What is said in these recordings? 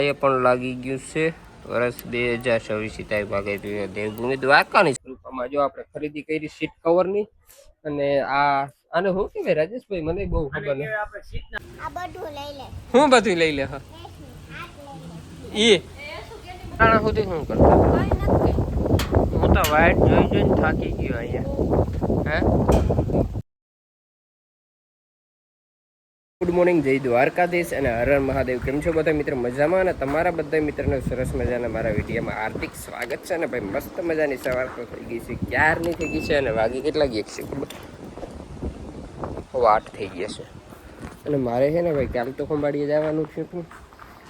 એ પણ લાગી ગયું છે વર્ષ 2026 તારીખ ભાગે દેવભૂમિ દ્વારકાની સ્વરૂપમાં જો આપણે ખરીદી કરી સીટ કવરની અને આને શું કહેવાય રાજેશભાઈ મને બહુ ખબર નથી હું બધું લઈ લે હા ઈ તાણા સુધી શું કરતા હું તો વાઈટ જોઈને થાકી ગયો અહીંયા હે ગુડ મોર્નિંગ જય દ્વારકાધીશ અને હર હર મહાદેવ કેમ છો બધા મિત્ર મજામાં અને તમારા બધા મિત્રોને સરસ મજાના મારા વિડીયોમાં હાર્દિક સ્વાગત છે અને ભાઈ મસ્ત મજાની સવાર તો થઈ ગઈ છે ક્યારની થઈ ગઈ છે અને વાગી કેટલા ગયા છે ખબર 8 થઈ ગયા છે અને મારે છે ને ભાઈ કાલ તો ખંભાળીએ જવાનું છે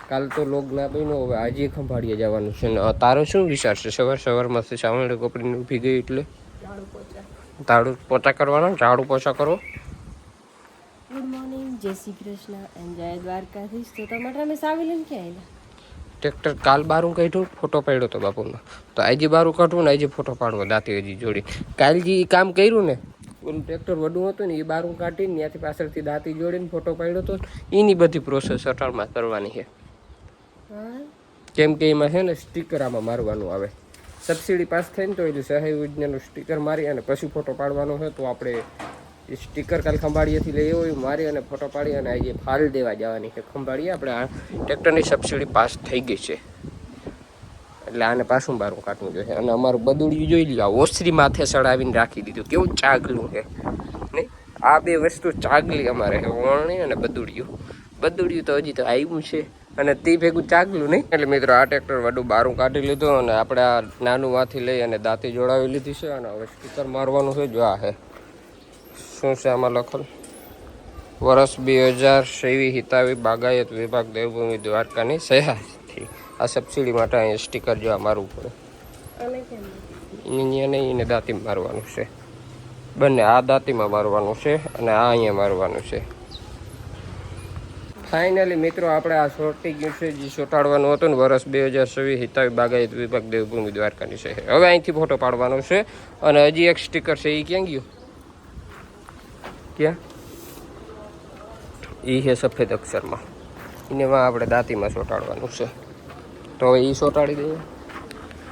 કાલ તો લોગ ના બન્યો હવે આજે ખંભાળીએ જવાનું છે ને તારો શું વિચાર છે સવારમાં સાવરણી કપડીને ઊભી ગઈ એટલે ઝાડુ પોતા કરવાના ઝાડુ પોછા કરો ગુડ મોર્નિંગ જય શ્રી કૃષ્ણ એન્ડ જય દ્વારકાધીશ તો તમારા મેં સાવી લઈને ક્યાં આવ્યા ટ્રેક્ટર કાલ બારું કાઢ્યું ફોટો પાડ્યો તો બાપુનો તો આજે બારું કાઢવું ને આજે ફોટો પાડવો દાંતી હજી જોડી કાલ જે કામ કર્યું ને ઓલું ટ્રેક્ટર વડું હતું ને એ બારું કાઢીને ત્યાંથી પાછળથી દાંતી જોડીને ફોટો પાડ્યો તો એની બધી પ્રોસેસ અટાણમાં કરવાની છે કેમ કે એમાં છે ને સ્ટીકર આમાં મારવાનું આવે સબસિડી પાસ થઈને તો એટલે સહાય યોજનાનું સ્ટીકર મારી અને પછી ફોટો પાડવાનો હોય તો આપણે સ્ટીકર કાલ ખંભાળીએથી લઈ આવ્યો મારી અને ફોટો પાડી અને આજે ફાલ દેવા જવાની છે ખંભાળીએ આપણે આ ટ્રેક્ટરની સબસિડી પાસ થઈ ગઈ છે એટલે આને પાછું બારું કાઢવું જોઈએ અને અમારું બદુડિયું જોઈ લ્યો ઓસરી માથે ચડાવીને રાખી દીધું કેવું ચાગલું છે નહીં આ બે વસ્તુ ચાગલી અમારે છે ઓળણી અને બદુડિયું તો હજી તો આવ્યું છે અને તે ભેગું ચાગલું નહીં એટલે મિત્રો આ ટ્રેક્ટર વડું બારું કાઢી લીધું અને આપણે આ નાનું માંથી લઈ અને દાંતી જોડાવી લીધી છે અને હવે સ્ટીકર મારવાનું છે જો આ છે શું છે આમાં લખેલ વર્ષ 2027 હિતાવી બાગાયત વિભાગ દેવભૂમિ દ્વારકાની સહાયથી આ સબસિડી માટે અહીંયા સ્ટીકર જો મારવું પડે અહીંયા નહીં એને દાંતીમાં મારવાનું છે બંને આ દાંતીમાં મારવાનું છે અને આ અહીંયા મારવાનું છે ફાઇનલી મિત્રો આપણે આ સોટી ગયું છે જે ચોંટાડવાનું હતું ને વર્ષ 2026 હિતાવી બાગાયત વિભાગ દેવભૂમિ દ્વારકાની છે હવે અહીંથી ફોટો પાડવાનો છે અને હજી એક સ્ટીકર છે એ ક્યાં ગયું ક્યાં એ છે સફેદ અક્ષરમાં એનેમાં આપણે દાંતીમાં ચોંટાડવાનું છે તો હવે એ ચોંટાડી દઈએ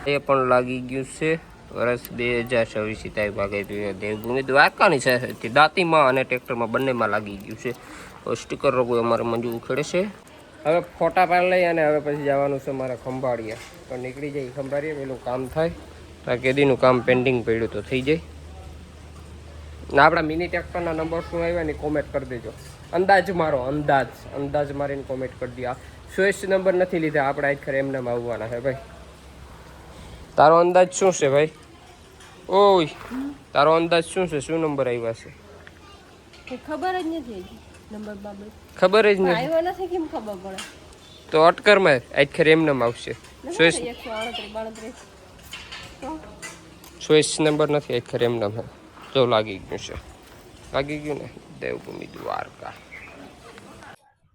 એ પણ લાગી ગયું છે વર્ષ 2026 તારીખ ભાગે દેવભૂમિ દ્વારકાની છે દાંતીમાં અને ટ્રેક્ટરમાં બંનેમાં લાગી ગયું છે સ્ટીકર રોગો અમારે મંજુ ઉખેડે છે હવે ફોટા પાડી લઈ અને હવે પછી જવાનું છે મારે ખંભાળીએ તો નીકળી જાય ખંભાળીએ પેલું કામ થાય તો કેદીનું કામ પેન્ડિંગ પડ્યું તો થઈ જાય ને આપણા મિની ટ્રેક્ટરના નંબર શું આવ્યા ને કોમેન્ટ કરી દેજો અંદાજ મારો અંદાજ મારીને કોમેન્ટ કરી દો ચોઈસ નંબર નથી લીધા આપણે આજ ખરે એમને આવવાના છે ભાઈ તારો અંદાજ શું છે ભાઈ ઓય તારો અંદાજ શું છે શું નંબર આવ્યા છે ખબર જ નથી નંબર બાબત ખબર જ નથી આવ્યો નથી કેમ ખબર પડે તો અટકરમાં આજ ખરે એમને આવશે ચોઈસ 138 ચોઈસ નંબર નથી આજ ખરે એમને જો લાગી ગયું ને દેવભૂમિ દ્વારકા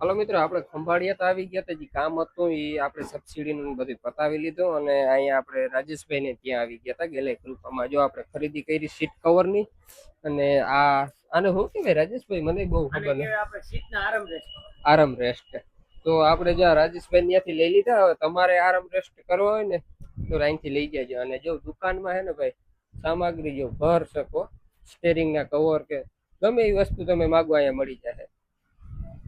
હાલો મિત્રો આપણે ખંભાળિયા તો આવી ગયા હતા જે કામ હતું એ આપણે સબસિડીનું બધું પતાવી લીધું અને અહીંયા આપણે રાજેશભાઈને ત્યાં આવી ગયા હતા ગેલે કૃપામાં જો આપણે ખરીદી કરી સીટ કવરની અને આને શું કહેવાય રાજેશભાઈ મને બહુ ખબર નથી આરામ રેસ્ટ તો આપણે જ્યાં રાજેશભાઈ ત્યાંથી લઈ લીધા હવે તમારે આરામ રેસ્ટ કરવો હોય ને તો અહીંથી લઈ જજો અને જો દુકાનમાં હે ને ભાઈ સામગ્રી જો ભર શકો સ્ટેરિંગના કવર કે ગમે એ વસ્તુ તમે માગો અહીંયા મળી જશે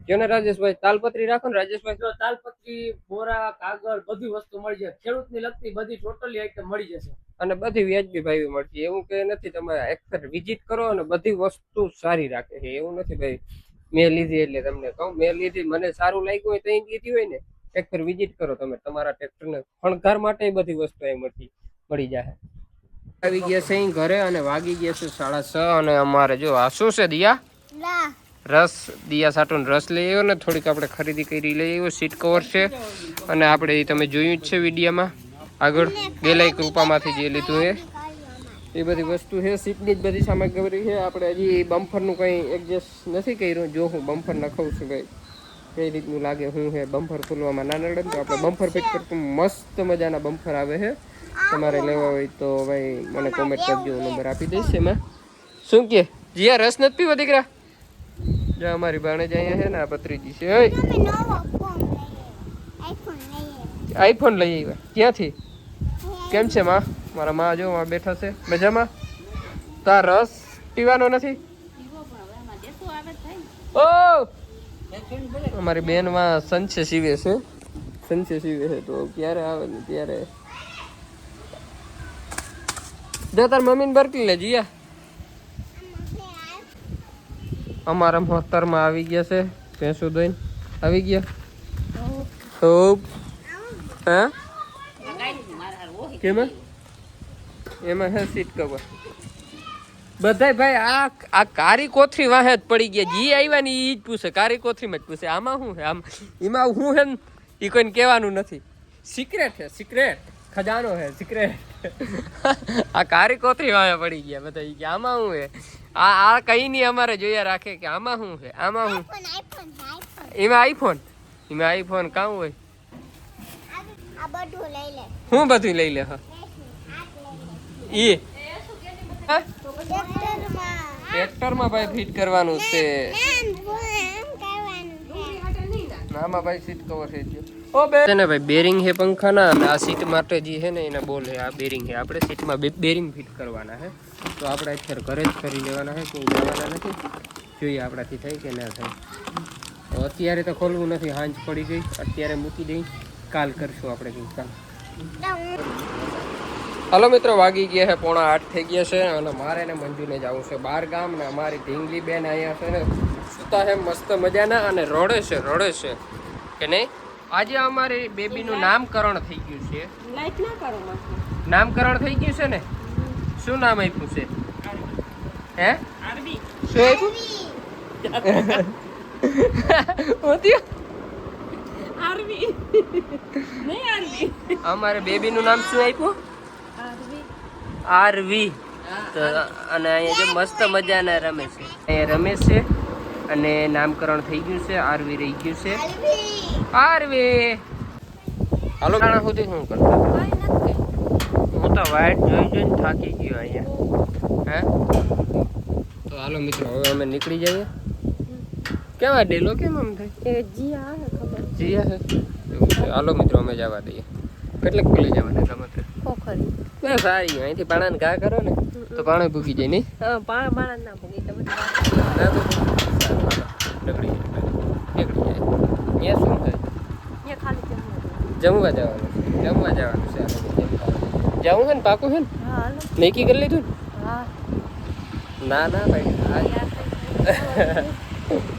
જો ને રાજેશભાઈ તાલપત્રી રાખો ને રાજેશભાઈ જો તાલપત્રી બોરા કાગળ બધી વસ્તુ મળી જાય ખેડૂતની લગતી બધી ટોટલી આઈટમ મળી જશે અને બધી વ્યાજબી ભાવે મળશે એવું કે નથી તમે એકવાર વિઝિટ કરો અને બધી વસ્તુ સારી રાખે છે એવું નથી ભાઈ મેં લીધી એટલે તમને કહું મેં લીધી મને સારું લાગ્યું હોય તો અહીં લીધી હોય ને એકવાર વિઝિટ કરો તમે તમારા ટ્રેક્ટરને શણગાર માટે બધી વસ્તુ અહીં મળી જાય આવી ગયા છે અહીં ઘરે અને વાગી ગયા છે 6:30 અને અમારે જો આ શું છે દિયા રસ દિયા સાટુન રસ લઈ આવ્યો ને થોડીક આપણે ખરીદી કરી લઈ આવ્યો સીટ કવર છે અને આપણે એ તમે જોયું જ છે વિડીયોમાં આગળ ગેલાઈ કૃપામાંથી જે લીધું એ બધી વસ્તુ છે સીટની જ બધી સામગ્રી છે આપણે હજી બમ્ફરનું કંઈ એડજસ્ટ નથી કર્યું જો હું બમ્ફર નખાવું છું ભાઈ કઈ રીતનું લાગે હું છે બમ્ફર ખોલવામાં ના નડે તો આપણે બમ્ફર ફિટ કરતું મસ્ત મજાના બમ્ફર આવે છે તમારે લેવા હોય તો ભાઈ મને કોમેન્ટ કરજો નંબર આપી દઈશ એમાં શું કે જીયા રસ નથી પીવો દીકરા જો અમારી ભાણેજ અહીંયા છે ને આ પત્રીજી છે આઈફોન લઈ આવ્યા ક્યાંથી? કેમ છે માં? મારા માં જો માં બેઠા છે મજામાં. તાર રસ પીવાનો નથી? ઓ અમારી બેન માં સંચે સીવે છે, સંચે સીવે છે તો ક્યારે આવે ને ત્યારે જો તાર મમ્મીને બરકી લે જીયા. અમારા મોતરમાં આવી ગયા છે ભેંસું દોઈને આવી ગયા. હા કેમાં એમાં હે સીટ કવર બધાય ભાઈ આ કારી કોથરી વાહે જ પડી ગયા. જી આવ્યા ને ઈ જ પૂછે, કારી કોથરીમાં જ પૂછે આમાં શું છે, આમ એમાં હું હે ને એ કોઈને કહેવાનું નથી. સિક્રેટ છે, સિક્રેટ ખજાનો છે, સિક્રેટ. આ કારી કોથરી વાહે પડી ગયા બધા ઈ કે આમાં શું છે. આ કઈ નહીં અમારે જોયા રાખે કે આમાં શું છે, આમાં શું. એમાં આઈફોન કાં હોય હું બધું લઈ લે. હા ઈ ટ્રેક્ટરમાં ભાઈ ફિટ કરવાનું છે. આમાં ભાઈ સીટ કવર થઈ ગયો. ઓ બે ને ભાઈ બેરિંગ છે પંખાના અને આ સીટ માટે જે છે ને એને બોલે આ બેરિંગ છે. આપણે સીટમાં બેરિંગ ફિટ કરવાના છે તો આપણે અત્યારે ઘરે જ કરી લેવાના છે, કોઈ જવાના નથી. જોઈએ આપણાથી થાય કે ના થાય. તો અત્યારે તો ખોલવું નથી, હાંજ પડી ગઈ, અત્યારે મૂકી દઈ, કાલ કરશું આપણે કંઈક કામ. હાલો મિત્રો વાગી ગયા છે 7:45 થઈ ગયા છે અને મારે ને મંજુને જવું છે બહાર ગામ. ને અમારી ઢીંગલી બેન અહીંયા છે ને સુતા છે મસ્ત મજાના અને રડે છે કે નહીં. આજે અમારી બેબીનું નામકરણ થઈ ગયું છે. નામકરણ થઈ ગયું છે ને. શું નામ આપ્યું છે? હે શું આપ્યું? અમારે બેબીનું નામ શું આપ્યું? આરવી. તો અને અહીંયા જો મસ્ત મજાના રમે છે, અહીંયા રમે છે અને નામકરણ થઈ ગયું છે. આરવી રહી ગયું છે. આરવી હાલો ગાણા સુધી શું કરતા? હું તો વાઇટ જોઈને થાકી ગયો અહીંયા. હે તો હાલો મિત્રો હવે અમે નીકળી જઈએ. કેવા ડેલો કેમ આમ થાય? જીયા હે એવું છે. હાલો મિત્રો અમે જવા દઈએ. કેટલાક પેલે જવાના તમારે? પોખરી સારી અહીંથી પાણાને ઘા કરો ને તો પાણી ભૂકી જાય નહીં. પાણા ના ભૂગી તમે નીકળી જાય. અહીંયા શું થાય? જમવા જવાનું છે. જમવા જવાનું છે. જવું છે ને પાકું છે ને? નક્કી કરી લીધું ને? ના ભાઈ